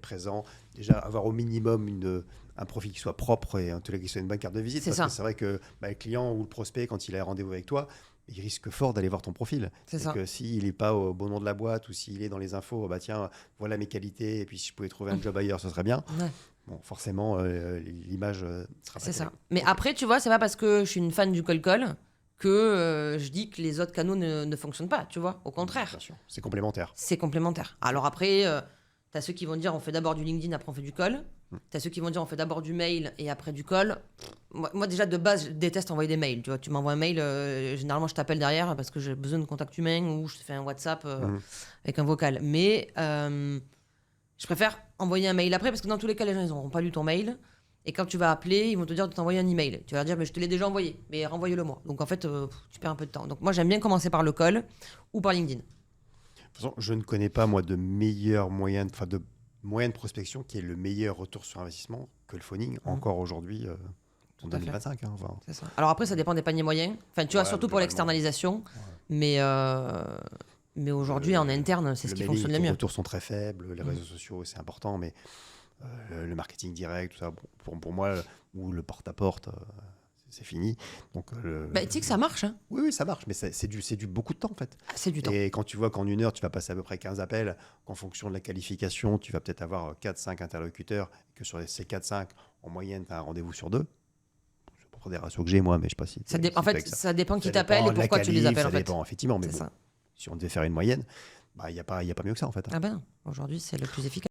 présent, déjà avoir au minimum un profil qui soit propre et en tous les cas qui soit une bonne carte de visite. C'est Parce ça. que c'est vrai que le client ou le prospect, quand il a rendez-vous avec toi, il risque fort d'aller voir ton profil. C'est ça. Que s'il n'est pas au bon nom de la boîte ou s'il est dans les infos, bah tiens, voilà mes qualités, et puis si je pouvais trouver un job ailleurs, ce serait bien. Ouais. Bon, forcément, l'image sera pas C'est ça. terrible. Mais après, tu vois, c'est pas parce que je suis une fan du call que je dis que les autres canaux ne fonctionnent pas, tu vois. Au contraire. Bien sûr, c'est complémentaire. C'est complémentaire. Alors après, t'as ceux qui vont dire on fait d'abord du LinkedIn, après on fait du call. T'as ceux qui vont dire on fait d'abord du mail et après du call. Moi, déjà, de base, je déteste envoyer des mails. Tu vois, tu m'envoies un mail, généralement, je t'appelle derrière parce que j'ai besoin de contact humain ou je te fais un WhatsApp avec un vocal. Mais je préfère envoyer un mail après parce que dans tous les cas, les gens, ils n'auront pas lu ton mail. Et quand tu vas appeler, ils vont te dire de t'envoyer un email. Tu vas leur dire, mais je te l'ai déjà envoyé, mais renvoyez-le moi. Donc en fait, tu perds un peu de temps. Donc moi, j'aime bien commencer par le call ou par LinkedIn. De toute façon, je ne connais pas, moi, de meilleurs moyens, de moyens de prospection qui est le meilleur retour sur investissement que le phoning, encore aujourd'hui, en Tout à fait. 2025. Hein, enfin. C'est ça. Alors après, ça dépend des paniers moyens. Enfin, tu vois, surtout pour globalement. l'externalisation. Mais aujourd'hui, en interne, c'est ce qui fonctionne le Les mieux. retours sont très faibles, les réseaux sociaux, c'est important, mais le marketing direct, tout ça, bon, pour moi, ou le porte-à-porte, c'est fini. Donc, Bah, tu sais que ça marche. Hein. oui, ça marche, mais c'est du beaucoup de temps, en fait. C'est du temps. Et quand tu vois qu'en 1 heure, tu vas passer à peu près 15 appels, qu'en fonction de la qualification, tu vas peut-être avoir 4-5 interlocuteurs, et que sur ces 4-5, en moyenne, tu as un rendez-vous sur 2. C'est pas pour des ratios que j'ai, moi, mais je sais pas si... En fait, ça dépend qui t'appelle et pourquoi tu les appelles. Ça en fait. dépend, effectivement, mais C'est bon, ça. si on devait faire une moyenne, il n'y a pas mieux que ça, en fait. Ah ben non, aujourd'hui, c'est le plus efficace.